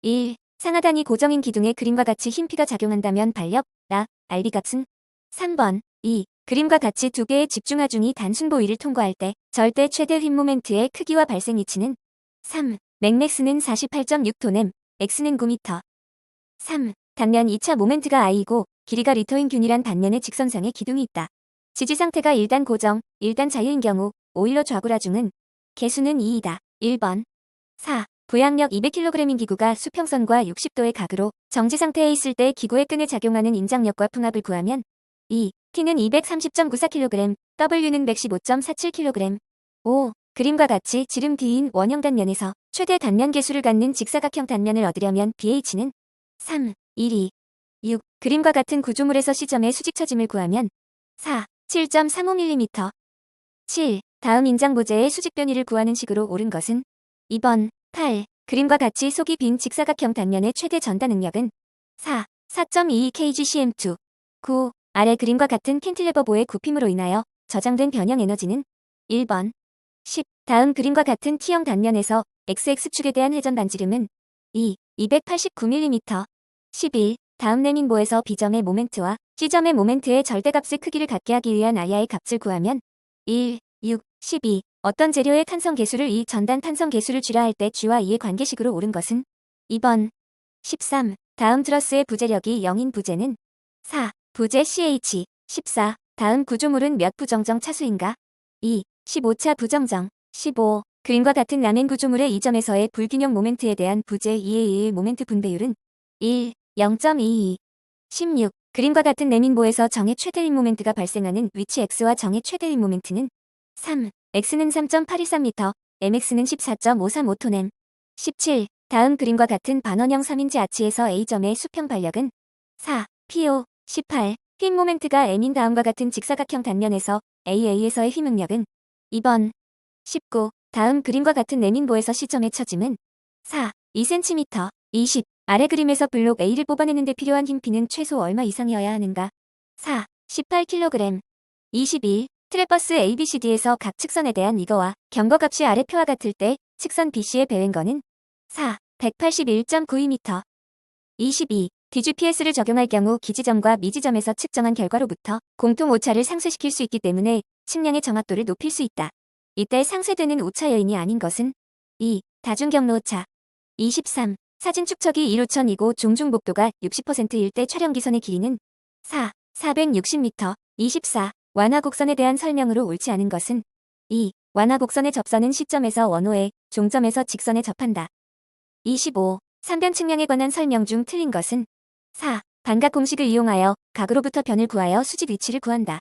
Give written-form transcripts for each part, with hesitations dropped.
1. 상하단이 고정인 기둥에 그림과 같이 흰 피가 작용한다면 반력, 나, RB 값은 3번. 2. 그림과 같이 두 개의 집중하중이 단순 보위를 통과할 때 절대 최대 휘 모멘트의 크기와 발생 위치는 3. 맥맥스는 48.6톤m, X는 9m. 3. 단면 2차 모멘트가 I이고 길이가 리터인 균일한 단면의 직선상에 기둥이 있다. 지지 상태가 1단 고정, 1단 자유인 경우 오일러 좌구라중은 개수는 2이다. 1번. 4. 부양력 200kg인 기구가 수평선과 60도의 각으로 정지 상태에 있을 때 기구의 끈에 작용하는 인장력과 풍압을 구하면 2. T는 230.94kg, W는 115.47kg. 5. 그림과 같이 지름 D인 원형 단면에서 최대 단면 개수를 갖는 직사각형 단면을 얻으려면 BH는 3. 1, 2. 6. 그림과 같은 구조물에서 시점의 수직 처짐을 구하면 4. 7.35mm. 7. 다음 인장보재의 수직 변이를 구하는 식으로 옳은 것은 2번. 8. 그림과 같이 속이 빈 직사각형 단면의 최대 전단 응력은 4. 4.22kgcm2. 9. 아래 그림과 같은 캔틸레버보의 굽힘으로 인하여 저장된 변형 에너지는 1번. 10. 다음 그림과 같은 T형 단면에서 XX축에 대한 회전 반지름은 2. 289mm. 11. 다음 내민보에서 B점의 모멘트와 C점의 모멘트의 절대값의 크기를 갖게 하기 위한 아야의 값을 구하면 1. 6. 12. 어떤 재료의 탄성 계수를 이 전단 탄성 계수를 쥐라 할 때 G와 E의 관계식으로 옳은 것은 2번. 13. 다음 트러스의 부재력이 0인 부재는 4. 부재 CH. 14. 다음 구조물은 몇 부정정 차수인가? 2. 15차 부정정. 15. 그림과 같은 라멘 구조물의 이 점에서의 불균형 모멘트에 대한 부재 2의 2의 모멘트 분배율은 1. 0.22. 16. 그림과 같은 내민보에서 정의 최대인 모멘트가 발생하는 위치 X와 정의 최대인 모멘트는 3. X는 3.823m, MX는 14.535톤m. 17. 다음 그림과 같은 반원형 3인지 아치에서 A점의 수평 반력은 4. PO. 18. 휘 모멘트가 M인 다음과 같은 직사각형 단면에서 AA에서의 휘 능력은 2번. 19. 다음 그림과 같은 내민보에서 시점의 처짐은 4. 2cm. 20. 아래 그림에서 블록 A를 뽑아내는데 필요한 힘피는 최소 얼마 이상이어야 하는가? 4. 18kg. 21. 트랩버스 ABCD에서 각 측선에 대한 이거와 경거값이 아래 표와 같을 때 측선 BC의 배wen거는 4. 181.92m. 22. DGPS를 적용할 경우 기지점과 미지점에서 측정한 결과로부터 공통 오차를 상쇄시킬 수 있기 때문에 측량의 정확도를 높일 수 있다. 이때 상쇄되는 오차 요인이 아닌 것은 2. 다중경로 오차. 23. 사진 축척이 1호천이고 종중복도가 60%일 때 촬영기선의 길이는 4. 460m. 24. 완화곡선에 대한 설명으로 옳지 않은 것은 2. 완화곡선의 접선은 시점에서 원호에, 종점에서 직선에 접한다. 25. 삼변 측량에 관한 설명 중 틀린 것은 4. 반각 공식을 이용하여 각으로부터 변을 구하여 수직 위치를 구한다.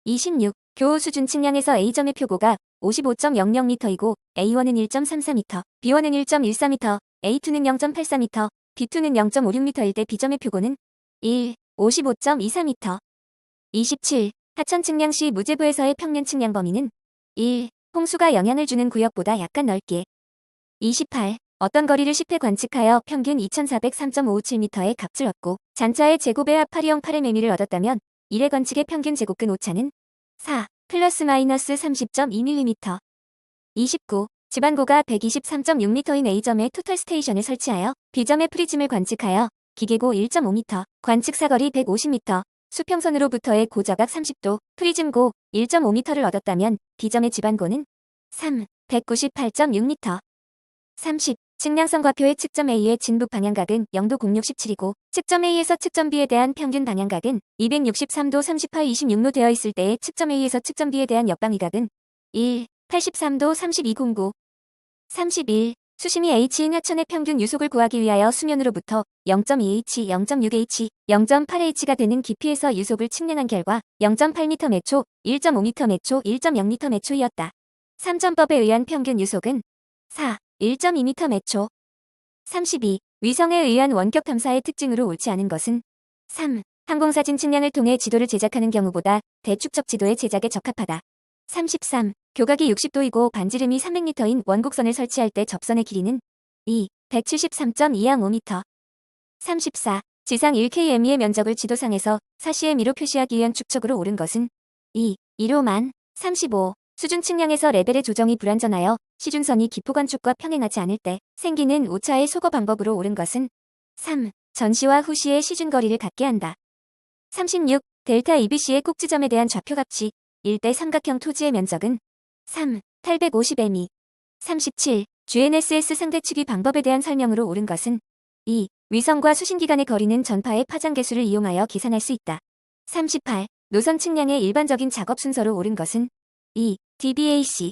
26. 교호 수준 측량에서 A점의 표고가 55.00m이고 A1은 1.34m, B1은 1.14m, A2는 0.84m, B2는 0.56m일 때 B점의 표고는 1. 55.24m. 27. 하천 측량 시 무제부에서의 평면 측량 범위는 1. 홍수가 영향을 주는 구역보다 약간 넓게. 28. 어떤 거리를 10회 관측하여 평균 2403.557m의 값을 얻고 잔차의 제곱의 합 8이형 8mm를 얻었다면 1회 관측의 평균 제곱근 오차는 4. 플러스 마이너스 30.2mm. 29. 지반고가 123.6m인 A점의 토탈 스테이션에 설치하여 B점의 프리즘을 관측하여 기계고 1.5m, 관측 사거리 150m, 수평선으로부터의 고저각 30도, 프리즘고 1.5m를 얻었다면 B점의 지반고는 3. 198.6m. 30. 측량선 과표의 측점 A의 진북 방향각은 0도 0617이고 측점 A에서 측점 B에 대한 평균 방향각은 263도 38, 26로 되어 있을 때의 측점 A에서 측점 B에 대한 역방위각은 1. 83도 3209. 31. 수심이 H인 하천의 평균 유속을 구하기 위하여 수면으로부터 0.2H, 0.6H, 0.8H가 되는 깊이에서 유속을 측량한 결과 0.8m 매초, 1.5m 매초, 1.0m 매초이었다. 3점법에 의한 평균 유속은 4. 1.2m 매초. 32. 위성에 의한 원격 탐사의 특징으로 옳지 않은 것은 3. 항공사진 측량을 통해 지도를 제작하는 경우보다 대축적 지도의 제작에 적합하다. 33. 교각이 60도이고 반지름이 300m인 원곡선을 설치할 때 접선의 길이는 2. 173.2항 5m. 34. 지상 1km의 면적을 지도상에서 4cm로 표시하기 위한 축척으로 옳은 것은 2. 1호만. 35. 수준 측량에서 레벨의 조정이 불완전하여 시준선이 기포건축과 평행하지 않을 때 생기는 오차의 소거 방법으로 옳은 것은 3. 전시와 후시의 시준거리를 갖게 한다. 36. 델타 EBC의 꼭지점에 대한 좌표값이 1대 삼각형 토지의 면적은 3. 850m. 37. GNSS 상대측위 방법에 대한 설명으로 옳은 것은 2. 위성과 수신기 간의 거리는 전파의 파장계수를 이용하여 계산할 수 있다. 38. 노선 측량의 일반적인 작업 순서로 옳은 것은 2. DBAC.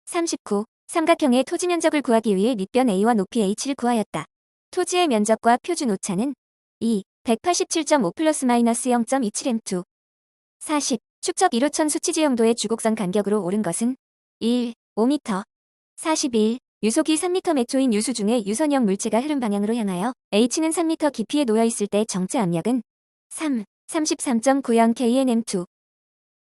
39. 삼각형의 토지 면적을 구하기 위해 밑변 A와 높이 H를 구하였다. 토지의 면적과 표준 오차는 2. 187.5 플러스 마이너스 0.27m2. 40. 축적 1호천 수치지형도의 주곡선 간격으로 옳은 것은 1. 5m. 41. 유속이 3m 매초인 유수 중에 유선형 물체가 흐름 방향으로 향하여 H는 3m 깊이에 놓여 있을 때 정체 압력은 3. 33.90 kNm2.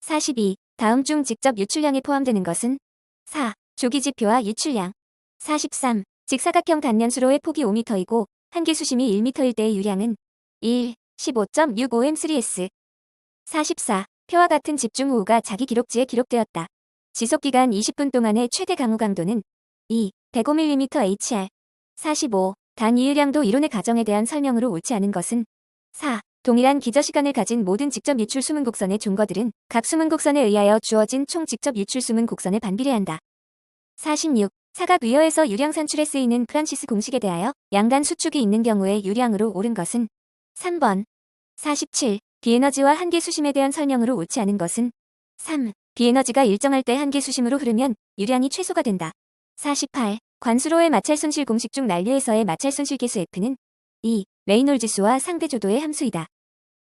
42. 다음 중 직접 유출량에 포함되는 것은 4. 조기지표와 유출량. 43. 직사각형 단면수로의 폭이 5m이고 한계 수심이 1m일 때의 유량은 1. 15.65m3s. 44. 표와 같은 집중호우가 자기 기록지에 기록되었다. 지속기간 20분 동안의 최대 강우 강도는 2. 105mm HR. 45. 단 이유량도 이론의 가정에 대한 설명으로 옳지 않은 것은 4. 동일한 기저시간을 가진 모든 직접 유출 수문 곡선의 종거들은 각 수문 곡선에 의하여 주어진 총 직접 유출 수문 곡선에 반비례한다. 46. 사각 위어에서 유량 산출에 쓰이는 프란시스 공식에 대하여 양간 수축이 있는 경우에 유량으로 옳은 것은 3번. 47. 비에너지와 한계 수심에 대한 설명으로 옳지 않은 것은 3. 비에너지가 일정할 때 한계 수심으로 흐르면 유량이 최소가 된다. 48. 관수로의 마찰 손실 공식 중 난류에서의 마찰 손실 계수 F는 2. 레이놀즈수와 상대조도의 함수이다.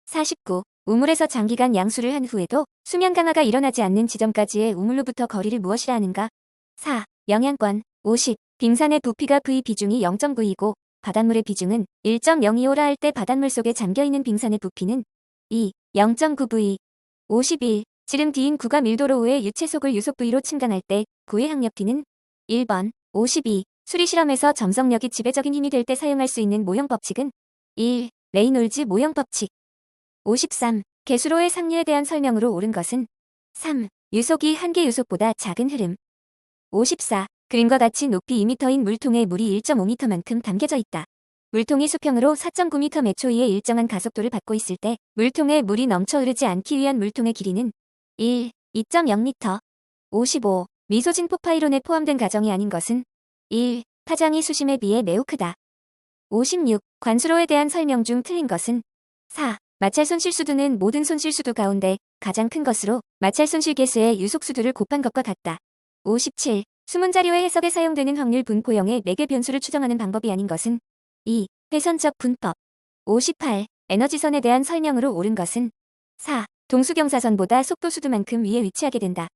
49. 우물에서 장기간 양수를 한 후에도 수면 강화가 일어나지 않는 지점까지의 우물로부터 거리를 무엇이라 하는가? 4. 영향권. 50. 빙산의 부피가 V의 비중이 0.9이고 바닷물의 비중은 1.025라 할 때 바닷물 속에 잠겨있는 빙산의 부피는 2. 0.9V. 51. 지름 D인 구가 밀도로우의 유체속을 유속 V로 측량할 때 구의 항력 D는 1번. 52. 수리실험에서 점성력이 지배적인 힘이 될 때 사용할 수 있는 모형 법칙은 1. 레이놀즈 모형 법칙. 53. 개수로의 상류에 대한 설명으로 옳은 것은 3. 유속이 한계 유속보다 작은 흐름. 54. 그림과 같이 높이 2m인 물통에 물이 1.5m만큼 담겨져 있다. 물통이 수평으로 4.9m 매초이의 일정한 가속도를 받고 있을 때 물통에 물이 넘쳐 흐르지 않기 위한 물통의 길이는 1. 2.0m. 55. 미소진 폭파이론에 포함된 가정이 아닌 것은 1. 파장이 수심에 비해 매우 크다. 56. 관수로에 대한 설명 중 틀린 것은 4. 마찰 손실수두는 모든 손실수두 가운데 가장 큰 것으로 마찰 손실계수의 유속수두를 곱한 것과 같다. 57. 수문자료의 해석에 사용되는 확률 분포형의 매개 변수를 추정하는 방법이 아닌 것은 2. 회선적 분법. 58. 에너지선에 대한 설명으로 옳은 것은 4. 동수경사선보다 속도수두만큼 위에 위치하게 된다.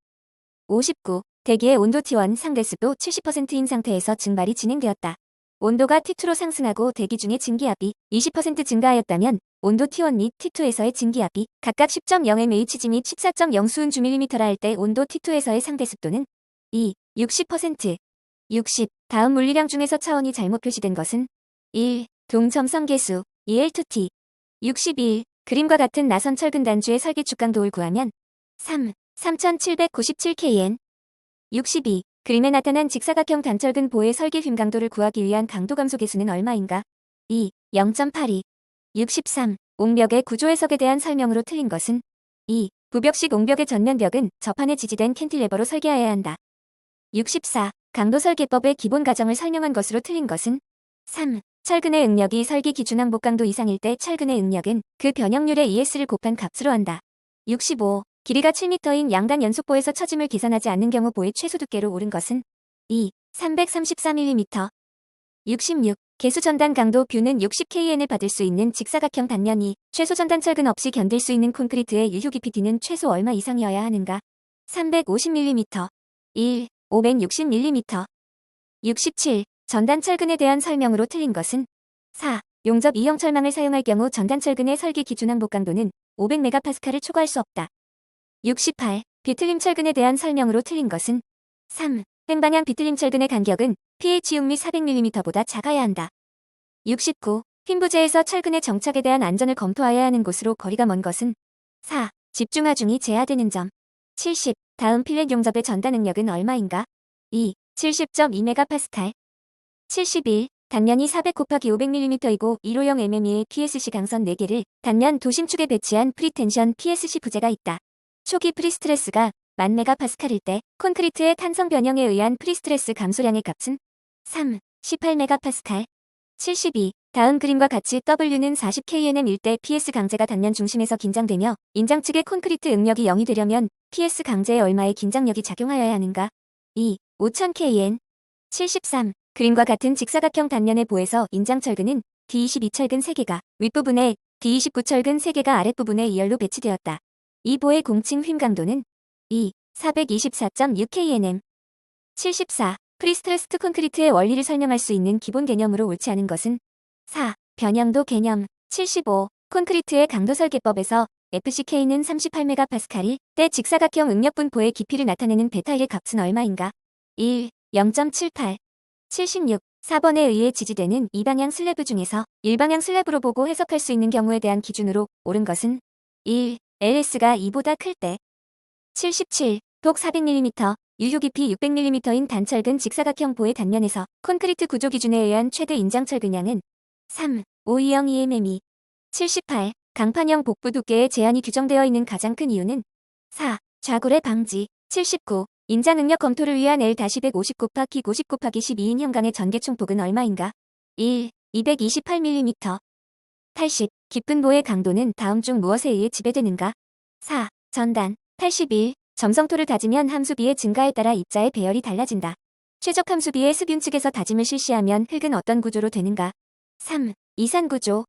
59. 대기의 온도 T1 상대습도 70%인 상태에서 증발이 진행되었다. 온도가 T2로 상승하고 대기 중의 증기압이 20% 증가하였다면 온도 T1 및 T2에서의 증기압이 각각 10.0mHg 및 14.0 수은주ml라 할 때 온도 T2에서의 상대습도는 2. 60%. 60. 다음 물리량 중에서 차원이 잘못 표시된 것은 1. 동점성계수 2L2T. 61. 그림과 같은 나선 철근 단주의 설계 축강도를 구하면 3. 3797kN. 62. 그림에 나타난 직사각형 단철근 보의 설계 휨 강도를 구하기 위한 강도 감소 계수는 얼마인가? 2. 0.82. 63. 옹벽의 구조 해석에 대한 설명으로 틀린 것은 2. 부벽식 옹벽의 전면벽은 접한에 지지된 캔틸레버로 설계하여야 한다. 64. 강도 설계법의 기본 가정을 설명한 것으로 틀린 것은 3. 철근의 응력이 설계 기준 항복 강도 이상일 때 철근의 응력은 그 변형률의 ES를 곱한 값으로 한다. 65. 길이가 7m인 양단 연속보에서 처짐을 계산하지 않는 경우 보의 최소 두께로 옳은 것은 2. 334mm. 66. 개수 전단 강도 뷰는 60kN을 받을 수 있는 직사각형 단면이 최소 전단 철근 없이 견딜 수 있는 콘크리트의 유효 깊이 D는 최소 얼마 이상이어야 하는가? 350mm. 1. 560mm. 67. 전단 철근에 대한 설명으로 틀린 것은 4. 용접 2형 철망을 사용할 경우 전단 철근의 설계 기준 항복 강도는 500MPa를 초과할 수 없다. 68. 비틀림 철근에 대한 설명으로 틀린 것은 3. 횡방향 비틀림 철근의 간격은 pH 6 및 400mm보다 작아야 한다. 69. 휨 부재에서 철근의 정착에 대한 안전을 검토하여야 하는 곳으로 거리가 먼 것은 4. 집중하중이 제한되는 점. 70. 다음 필렛 용접의 전달 능력은 얼마인가? 2. 70.2MPa. 71. 단면이 400 곱하기 500mm이고 150mm의 PSC 강선 4개를 단면 도심축에 배치한 프리텐션 PSC 부재가 있다. 초기 프리스트레스가 1000MPa일 때 콘크리트의 탄성 변형에 의한 프리스트레스 감소량의 값은 3. 18MPa. 72. 다음 그림과 같이 W는 40kNm일 때 PS 강제가 단면 중심에서 긴장되며 인장 측의 콘크리트 응력이 0이 되려면 PS 강제에 얼마의 긴장력이 작용하여야 하는가? 2. 5000kN. 73. 그림과 같은 직사각형 단면의 보에서 인장 철근은 D22 철근 3개가 윗부분에 D29 철근 3개가 아랫부분에 2열로 배치되었다. 이 보의 공칭 휨 강도는 2. 424.6kNm. 74. 프리스트레스트 콘크리트의 원리를 설명할 수 있는 기본 개념으로 옳지 않은 것은 4. 변형도 개념. 75. 콘크리트의 강도 설계법에서 FCK는 38MPa일 때 직사각형 응력분포의 깊이를 나타내는 베타일의 값은 얼마인가? 1. 0.78. 76. 4번에 의해 지지되는 이방향 슬래브 중에서 일방향 슬래브로 보고 해석할 수 있는 경우에 대한 기준으로 옳은 것은 1. LS가 2보다 클 때. 77. 독 400mm, 유효 깊이 600mm인 단철근 직사각형 보의 단면에서 콘크리트 구조 기준에 의한 최대 인장 철근량은 3. 520 78. 강판형 복부 두께의 제한이 규정되어 있는 가장 큰 이유는 4. 좌굴의 방지. 79. 인장 응력 검토를 위한 L-150 곱하기 50 곱하기 12인 현강의 전개 총폭은 얼마인가? 1. 228mm. 80. 깊은 보의 강도는 다음 중 무엇에 의해 지배되는가? 4. 전단. 81. 점성토를 다지면 함수비의 증가에 따라 입자의 배열이 달라진다. 최적 함수비의 습윤측에서 다짐을 실시하면 흙은 어떤 구조로 되는가? 3. 이산구조.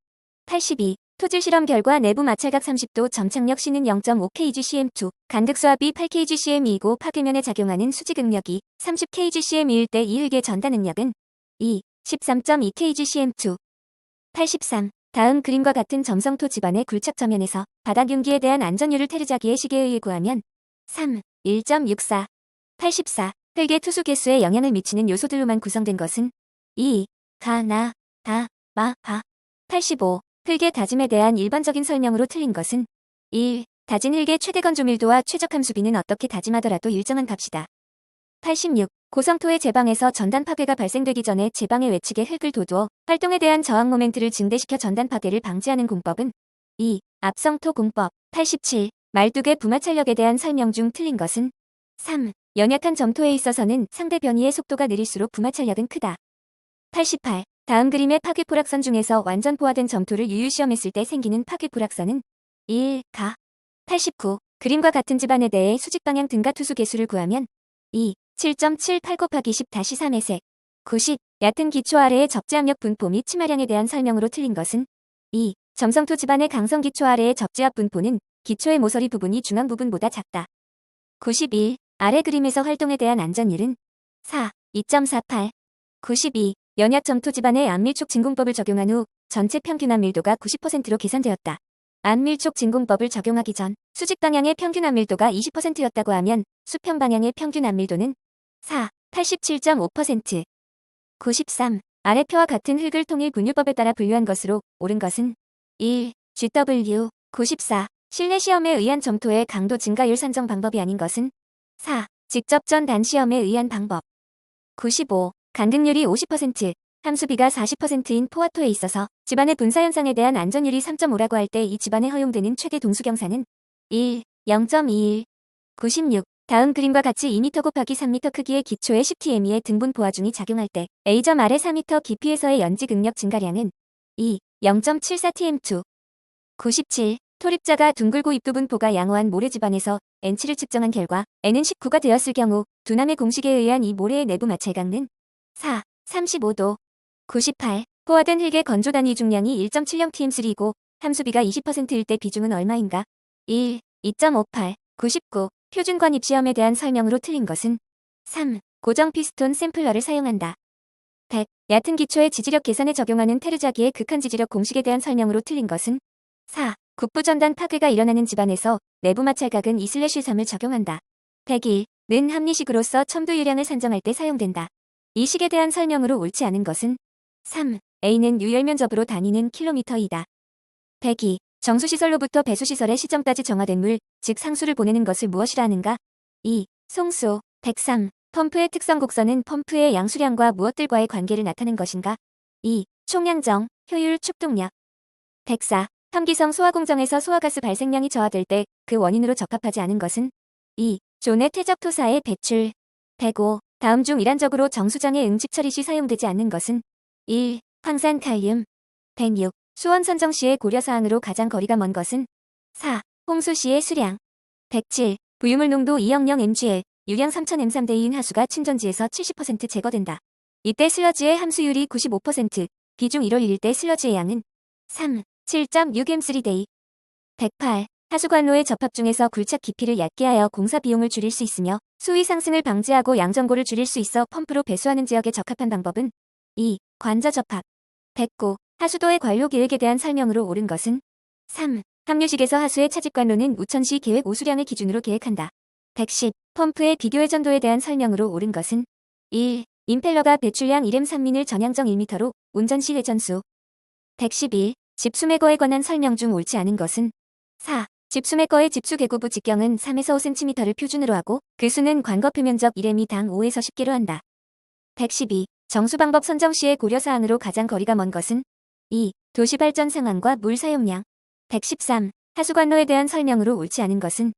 82. 토질 실험 결과 내부 마찰각 30도 점착력 C는 0.5kgcm2, 간극수압이 8kgcm이고 파괴면에 작용하는 수직 응력이 30kgcm일 때 이 흙의 전단 응력은 2. 13.2kgcm2. 83. 다음 그림과 같은 점성토 집안의 굴착 저면에서 바닥 융기에 대한 안전율을 테르자기의 식에 의해 구하면 3. 1.64. 84. 흙의 투수 개수에 영향을 미치는 요소들로만 구성된 것은 2. 가, 나, 다, 마, 바. 85. 흙의 다짐에 대한 일반적인 설명으로 틀린 것은 1. 다진 흙의 최대 건조밀도와 최적 함수비는 어떻게 다짐하더라도 일정한 값이다. 86. 고성토의 제방에서 전단 파괴가 발생되기 전에 제방의 외측에 흙을 돋워 활동에 대한 저항 모멘트를 증대시켜 전단 파괴를 방지하는 공법은 2. 압성토 공법. 87. 말뚝의 부마찰력에 대한 설명 중 틀린 것은 3. 연약한 점토에 있어서는 상대 변이의 속도가 느릴수록 부마찰력은 크다. 88. 다음 그림의 파괴포락선 중에서 완전 포화된 점토를 유유시험했을 때 생기는 파괴포락선은 1. 가. 89. 그림과 같은 집안에 대해 수직방향 등가 투수 개수를 구하면 2. 7.78 곱하기 10-3의 색. 90. 얕은 기초 아래의 적재압력 분포 및 침하량에 대한 설명으로 틀린 것은 2. 점성토 집안의 강성 기초 아래의 적재압 분포는 기초의 모서리 부분이 중앙 부분보다 작다. 91. 아래 그림에서 활동에 대한 안전율은 4. 2.48. 92. 연약 점토 집안의 안밀촉 진공법을 적용한 후 전체 평균 안밀도가 90%로 계산되었다. 안밀촉 진공법을 적용하기 전 수직 방향의 평균 안밀도가 20%였다고 하면 수평 방향의 평균 안밀도는 4. 87.5%. 93. 아래 표와 같은 흙을 통일 분유법에 따라 분류한 것으로 옳은 것은 1. GW. 94. 실내 시험에 의한 점토의 강도 증가율 산정 방법이 아닌 것은 4. 직접 전단 시험에 의한 방법. 95. 간극률이 50%, 함수비가 40%인 포화토에 있어서 집안의 분사 현상에 대한 안전율이 3.5라고 할 때 이 집안에 허용되는 최대 동수경사는 1. 0.21. 96. 다음 그림과 같이 2m 곱하기 3m 크기의 기초의 10tme의 등분 보아중이 작용할 때 A점 아래 4m 깊이에서의 연직 응력 증가량은 2. 0.74tm2. 97. 토립자가 둥글고 입부분 보가 양호한 모래 집안에서 N치를 측정한 결과 N은 19가 되었을 경우 두남의 공식에 의한 이 모래의 내부 마찰각은 4. 35도. 98. 포화된 흙의 건조 단위 중량이 1.70tm3이고 함수비가 20%일 때 비중은 얼마인가? 1. 2.58. 99. 표준관 입시험에 대한 설명으로 틀린 것은 3. 고정 피스톤 샘플러를 사용한다. 100. 얕은 기초의 지지력 계산에 적용하는 테르자기의 극한 지지력 공식에 대한 설명으로 틀린 것은 4. 국부전단 파괴가 일어나는 집안에서 내부 마찰각은 2/3을 적용한다. 101. 는 합리식으로서 첨도 유량을 산정할 때 사용된다. 이 식에 대한 설명으로 옳지 않은 것은 3. A는 유열 면적으로 단위는 킬로미터이다. 102. 정수시설로부터 배수시설의 시점까지 정화된 물, 즉 상수를 보내는 것을 무엇이라 하는가? 2. 송수. 103. 펌프의 특성 곡선은 펌프의 양수량과 무엇들과의 관계를 나타낸 것인가? 2. 총량정, 효율, 축동력. 104. 텀기성 소화공정에서 소화가스 발생량이 저하될 때 그 원인으로 적합하지 않은 것은? 2. 존의 퇴적토사의 배출. 105. 다음 중 일반적으로 정수장의 응집 처리 시 사용되지 않는 것은? 1. 황산 칼륨. 106. 수원 선정 시의 고려사항으로 가장 거리가 먼 것은? 4. 홍수 시의 수량. 107. 부유물 농도 200mgl, 유량 3000m3대인 하수가 침전지에서 70% 제거된다. 이때 슬러지의 함수율이 95%, 비중 1월 1일 때 슬러지의 양은 3. 7.6m3day. 108. 하수관로의 접합 중에서 굴착 깊이를 얕게 하여 공사 비용을 줄일 수 있으며 수위 상승을 방지하고 양전고를 줄일 수 있어 펌프로 배수하는 지역에 적합한 방법은? 2. 관저 접합. 109. 하수도의 관로 계획에 대한 설명으로 옳은 것은? 3. 함유식에서 하수의 차집관로는 우천시 계획 오수량을 기준으로 계획한다. 110. 펌프의 비교의 전도에 대한 설명으로 옳은 것은? 1. 임펠러가 배출량 1m 3민을 전향정 1m로 운전 시 회전수. 111. 집수매거에 관한 설명 중 옳지 않은 것은? 4. 집수매거의 집수 개구부 직경은 3에서 5cm를 표준으로 하고 그 수는 관거 표면적 1m당 5에서 10개로 한다. 112. 정수방법 선정 시의 고려사항으로 가장 거리가 먼 것은? 2. 도시발전 상황과 물 사용량. 113. 하수관로에 대한 설명으로 옳지 않은 것은?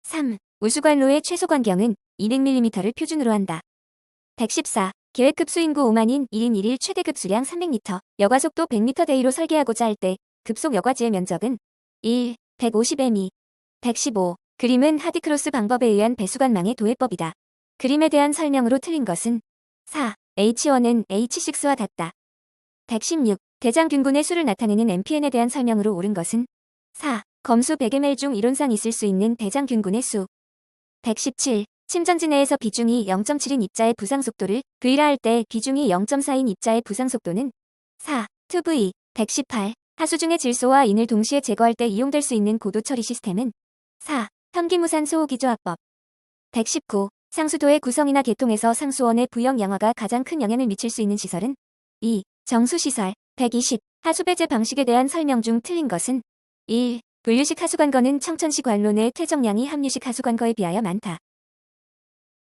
3. 우수관로의 최소 관경은 200mm를 표준으로 한다. 114. 계획급수 인구 5만인 1인 1일 최대급수량 300m, 여과속도 100m/d로 설계하고자 할 때 급속 여과지의 면적은? 1. 150m. 115. 그림은 하드크로스 방법에 의한 배수관망의 도해법이다. 그림에 대한 설명으로 틀린 것은? 4. H1은 H6와 같다. 116. 대장균군의 수를 나타내는 MPN에 대한 설명으로 옳은 것은? 4. 검수 100ml 중 이론상 있을 수 있는 대장균군의 수. 117. 침전지 내에서 비중이 0.7인 입자의 부상속도를 V라 할 때 비중이 0.4인 입자의 부상속도는? 4. 2V. 118. 하수 중의 질소와 인을 동시에 제거할 때 이용될 수 있는 고도 처리 시스템은? 4. 현기무산소호기조합법. 119. 상수도의 구성이나 계통에서 상수원의 부영 양화가 가장 큰 영향을 미칠 수 있는 시설은? 2. 정수시설. 120. 하수배제 방식에 대한 설명 중 틀린 것은? 1. 분류식 하수관거는 청천시 관로 내 퇴적량이 함유식 하수관거에 비하여 많다.